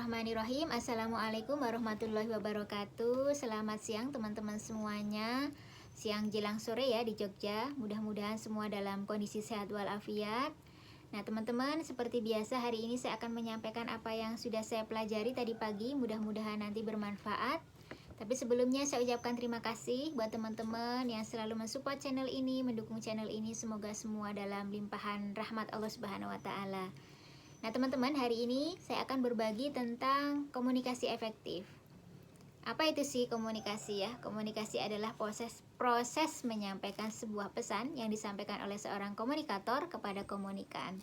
Bismillahirrahmanirrahim. Assalamualaikum warahmatullahi wabarakatuh. Selamat siang teman-teman semuanya. Siang jelang sore ya di Jogja. Mudah-mudahan semua dalam kondisi sehat walafiat. Nah teman-teman, seperti biasa hari ini saya akan menyampaikan apa yang sudah saya pelajari tadi pagi. Mudah-mudahan nanti bermanfaat. Tapi sebelumnya saya ucapkan terima kasih buat teman-teman yang selalu mensupport channel ini, mendukung channel ini. Semoga semua dalam limpahan rahmat Allah Subhanahu wa taala. Nah teman-teman, hari ini saya akan berbagi tentang komunikasi efektif. Apa itu sih komunikasi ya? Komunikasi adalah proses menyampaikan sebuah pesan yang disampaikan oleh seorang komunikator kepada komunikan.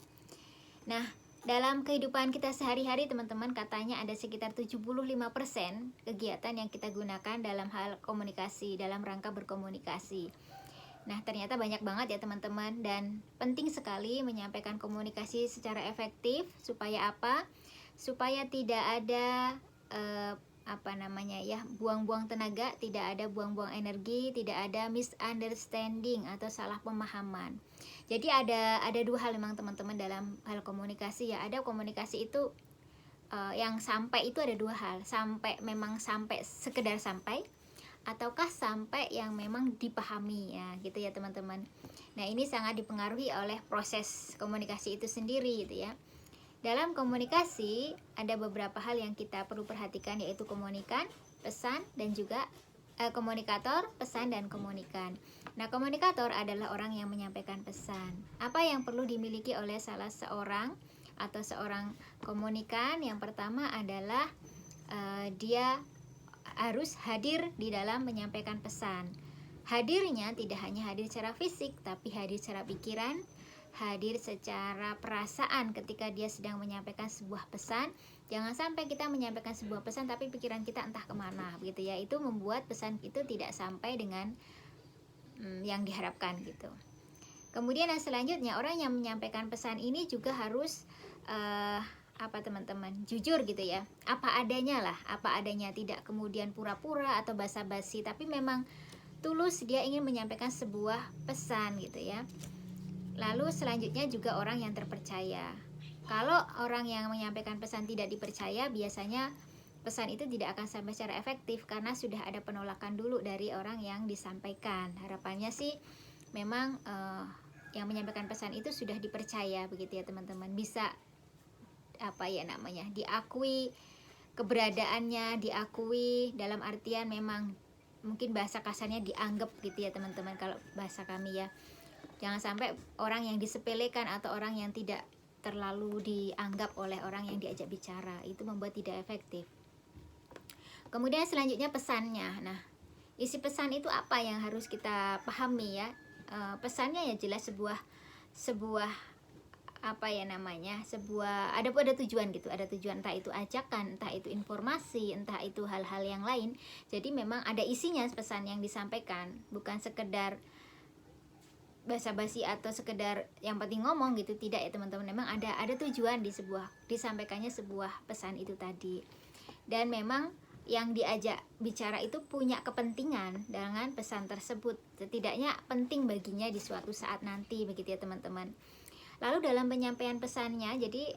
Nah, dalam kehidupan kita sehari-hari teman-teman, katanya ada sekitar 75% kegiatan yang kita gunakan dalam hal komunikasi, dalam rangka berkomunikasi. Nah, ternyata banyak banget ya teman-teman, dan penting sekali menyampaikan komunikasi secara efektif. Supaya apa? Supaya tidak ada buang-buang tenaga, tidak ada buang-buang energi, tidak ada misunderstanding atau salah pemahaman. Jadi ada dua hal memang teman-teman dalam hal komunikasi ya. Ada komunikasi itu yang sampai itu ada dua hal. Memang sampai sekedar sampai, ataukah sampai yang memang dipahami ya, gitu ya teman-teman. Nah, ini sangat dipengaruhi oleh proses komunikasi itu sendiri gitu ya. Dalam komunikasi ada beberapa hal yang kita perlu perhatikan, yaitu komunikan, pesan, dan juga komunikator, pesan, dan komunikan. Nah, komunikator adalah orang yang menyampaikan pesan. Apa yang perlu dimiliki oleh salah seorang atau seorang komunikan? Yang pertama adalah dia harus hadir di dalam menyampaikan pesan. Hadirnya tidak hanya hadir secara fisik, tapi hadir secara pikiran, hadir secara perasaan ketika dia sedang menyampaikan sebuah pesan. Jangan sampai kita menyampaikan sebuah pesan tapi pikiran kita entah kemana gitu ya. Itu membuat pesan itu tidak sampai dengan yang diharapkan gitu. Kemudian yang selanjutnya, orang yang menyampaikan pesan ini juga harus teman-teman, jujur gitu ya, apa adanya lah, apa adanya, tidak kemudian pura-pura atau basa-basi, tapi memang tulus dia ingin menyampaikan sebuah pesan gitu ya. Lalu selanjutnya juga orang yang terpercaya. Kalau orang yang menyampaikan pesan tidak dipercaya, biasanya pesan itu tidak akan sampai secara efektif karena sudah ada penolakan dulu dari orang yang disampaikan. Harapannya sih memang yang menyampaikan pesan itu sudah dipercaya begitu ya teman-teman, bisa diakui keberadaannya, diakui dalam artian memang mungkin bahasa kasarnya dianggap gitu ya teman-teman, kalau bahasa kami ya. Jangan sampai orang yang disepelekan atau orang yang tidak terlalu dianggap oleh orang yang diajak bicara, itu membuat tidak efektif. Kemudian selanjutnya pesannya. Nah, isi pesan itu apa yang harus kita pahami ya? Pesannya ya jelas sebuah ada tujuan gitu, ada tujuan, entah itu ajakan, entah itu informasi, entah itu hal-hal yang lain. Jadi memang ada isinya pesan yang disampaikan, bukan sekedar basa-basi atau sekedar yang penting ngomong gitu, tidak ya teman-teman. Memang ada tujuan disampaikannya sebuah pesan itu tadi. Dan memang yang diajak bicara itu punya kepentingan dengan pesan tersebut, setidaknya penting baginya di suatu saat nanti begitu ya teman-teman. Lalu dalam penyampaian pesannya, jadi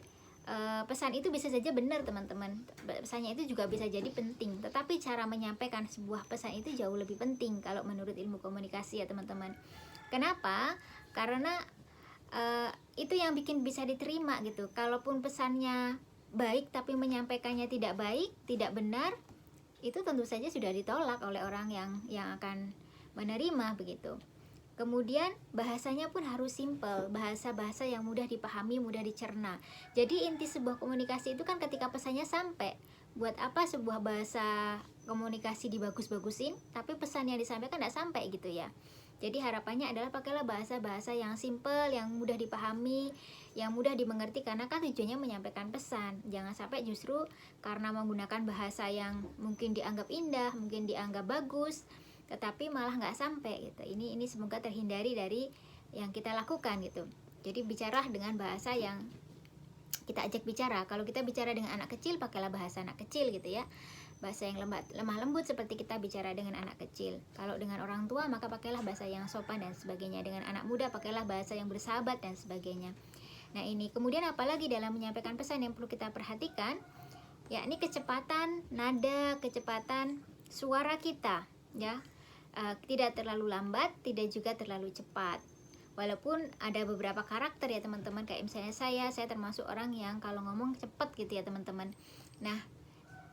pesan itu bisa saja benar teman-teman, pesannya itu juga bisa jadi penting, tetapi cara menyampaikan sebuah pesan itu jauh lebih penting kalau menurut ilmu komunikasi ya teman-teman. Kenapa? Karena itu yang bikin bisa diterima gitu. Kalaupun pesannya baik tapi menyampaikannya tidak baik, tidak benar, itu tentu saja sudah ditolak oleh orang yang akan menerima begitu. Kemudian bahasanya pun harus simple, bahasa-bahasa yang mudah dipahami, mudah dicerna. Jadi inti sebuah komunikasi itu kan ketika pesannya sampai. Buat apa sebuah bahasa komunikasi dibagus-bagusin tapi pesan yang disampaikan tidak sampai gitu ya. Jadi harapannya adalah pakailah bahasa-bahasa yang simple, yang mudah dipahami, yang mudah dimengerti, karena kan tujuannya menyampaikan pesan. Jangan sampai justru karena menggunakan bahasa yang mungkin dianggap indah, mungkin dianggap bagus, tetapi malah nggak sampai gitu. Ini semoga terhindari dari yang kita lakukan gitu. Jadi bicara dengan bahasa yang kita ajak bicara. Kalau kita bicara dengan anak kecil, pakailah bahasa anak kecil gitu ya, bahasa yang lemah lembut seperti kita bicara dengan anak kecil. Kalau dengan orang tua, maka pakailah bahasa yang sopan dan sebagainya. Dengan anak muda, pakailah bahasa yang bersahabat dan sebagainya. Nah ini kemudian apalagi dalam menyampaikan pesan yang perlu kita perhatikan, yakni kecepatan nada, kecepatan suara kita, ya. Tidak terlalu lambat, tidak juga terlalu cepat. Walaupun ada beberapa karakter ya teman-teman, kayak misalnya saya termasuk orang yang kalau ngomong cepet gitu ya teman-teman. Nah,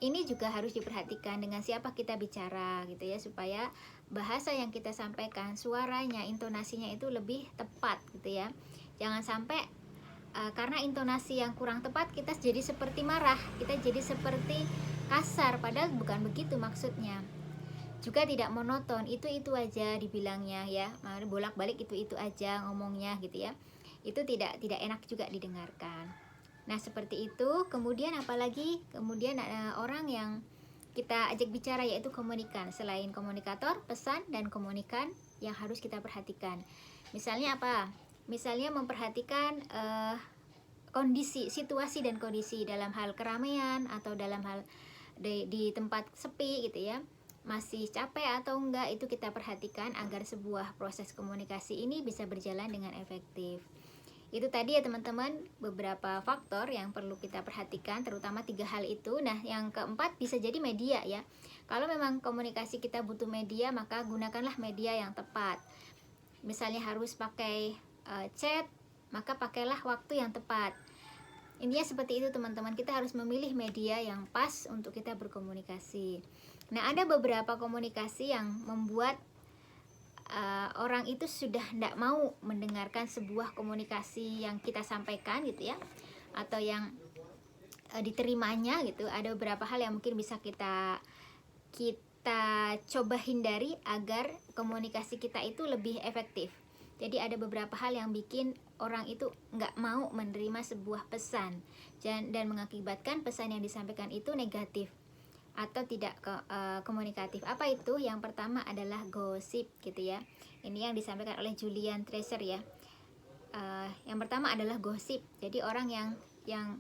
ini juga harus diperhatikan dengan siapa kita bicara gitu ya, supaya bahasa yang kita sampaikan, suaranya, intonasinya itu lebih tepat gitu ya. Jangan sampai karena intonasi yang kurang tepat kita jadi seperti marah, kita jadi seperti kasar, padahal bukan begitu maksudnya. Juga tidak monoton, itu aja dibilangnya ya, bolak-balik itu aja ngomongnya gitu ya. Itu tidak enak juga didengarkan. Nah, seperti itu. Kemudian apalagi? Kemudian ada orang yang kita ajak bicara, yaitu komunikan. Selain komunikator, pesan dan komunikan yang harus kita perhatikan. Misalnya apa? Misalnya memperhatikan kondisi, situasi dan kondisi dalam hal keramaian atau dalam hal di tempat sepi gitu ya. Masih capek atau enggak, itu kita perhatikan agar sebuah proses komunikasi ini bisa berjalan dengan efektif. Itu tadi ya teman-teman, beberapa faktor yang perlu kita perhatikan, terutama 3 hal itu. Nah, yang keempat bisa jadi media ya. Kalau memang komunikasi kita butuh media, maka gunakanlah media yang tepat. Misalnya harus pakai chat, maka pakailah waktu yang tepat. Intinya seperti itu teman-teman, kita harus memilih media yang pas untuk kita berkomunikasi. Nah, ada beberapa komunikasi yang membuat orang itu sudah tidak mau mendengarkan sebuah komunikasi yang kita sampaikan gitu ya, atau yang diterimanya gitu. Ada beberapa hal yang mungkin bisa kita coba hindari agar komunikasi kita itu lebih efektif. Jadi ada beberapa hal yang bikin orang itu nggak mau menerima sebuah pesan dan mengakibatkan pesan yang disampaikan itu negatif atau tidak komunikatif. Apa itu? Yang pertama adalah gosip gitu ya. Ini yang disampaikan oleh Julian Treasure ya. Yang pertama adalah gosip. Jadi orang yang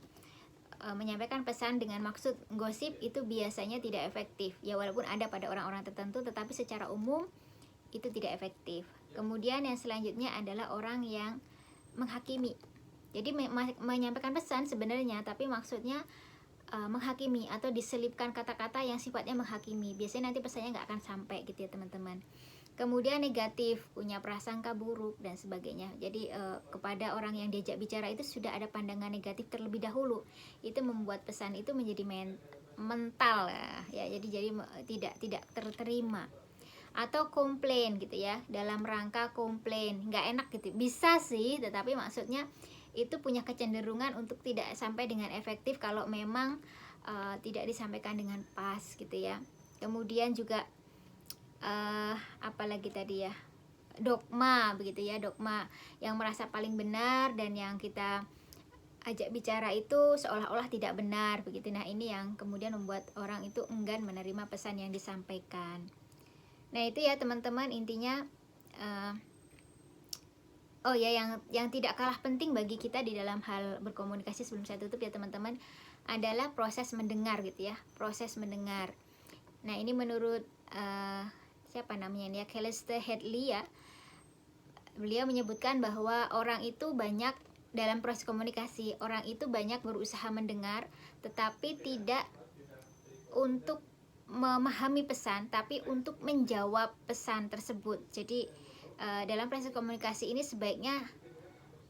menyampaikan pesan dengan maksud gosip itu biasanya tidak efektif. Ya, walaupun ada pada orang-orang tertentu, tetapi secara umum itu tidak efektif. Kemudian yang selanjutnya adalah orang yang menghakimi. Jadi menyampaikan pesan sebenarnya, tapi maksudnya menghakimi atau diselipkan kata-kata yang sifatnya menghakimi. Biasanya nanti pesannya nggak akan sampai gitu ya teman-teman. Kemudian negatif, punya prasangka buruk dan sebagainya. Jadi kepada orang yang diajak bicara itu sudah ada pandangan negatif terlebih dahulu. Itu membuat pesan itu menjadi mental ya. Jadi tidak terterima. Atau komplain gitu ya, dalam rangka komplain, nggak enak gitu. Bisa sih, tetapi maksudnya itu punya kecenderungan untuk tidak sampai dengan efektif kalau memang tidak disampaikan dengan pas gitu ya. Kemudian juga apalagi tadi ya, dogma begitu ya, dogma yang merasa paling benar dan yang kita ajak bicara itu seolah-olah tidak benar begitu. Nah, ini yang kemudian membuat orang itu enggan menerima pesan yang disampaikan. Nah, itu ya teman-teman, intinya oh ya, yang tidak kalah penting bagi kita di dalam hal berkomunikasi sebelum saya tutup ya teman-teman, adalah proses mendengar gitu ya, proses mendengar. Nah, ini menurut siapa namanya ini ya, Callista Hadley ya. Beliau menyebutkan bahwa orang itu banyak dalam proses komunikasi, orang itu banyak berusaha mendengar tetapi tidak untuk memahami pesan, tapi untuk menjawab pesan tersebut. Jadi dalam proses komunikasi ini sebaiknya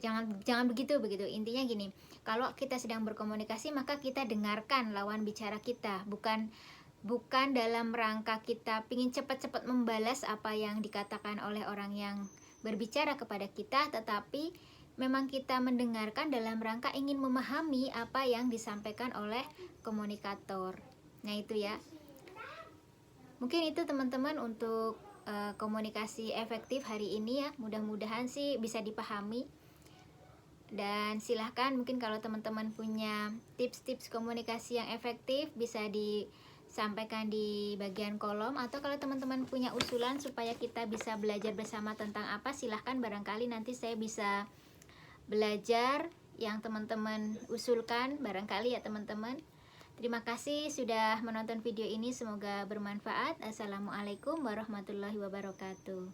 jangan begitu. Intinya gini, kalau kita sedang berkomunikasi maka kita dengarkan lawan bicara kita, bukan dalam rangka kita ingin cepat-cepat membalas apa yang dikatakan oleh orang yang berbicara kepada kita, tetapi memang kita mendengarkan dalam rangka ingin memahami apa yang disampaikan oleh komunikator. Nah, itu ya. Mungkin itu teman-teman untuk komunikasi efektif hari ini ya. Mudah-mudahan sih bisa dipahami. Dan silahkan mungkin kalau teman-teman punya tips-tips komunikasi yang efektif bisa disampaikan di bagian kolom, atau kalau teman-teman punya usulan supaya kita bisa belajar bersama tentang apa, silahkan, barangkali nanti saya bisa belajar yang teman-teman usulkan barangkali ya teman-teman. Terima kasih sudah menonton video ini, semoga bermanfaat. Assalamualaikum warahmatullahi wabarakatuh.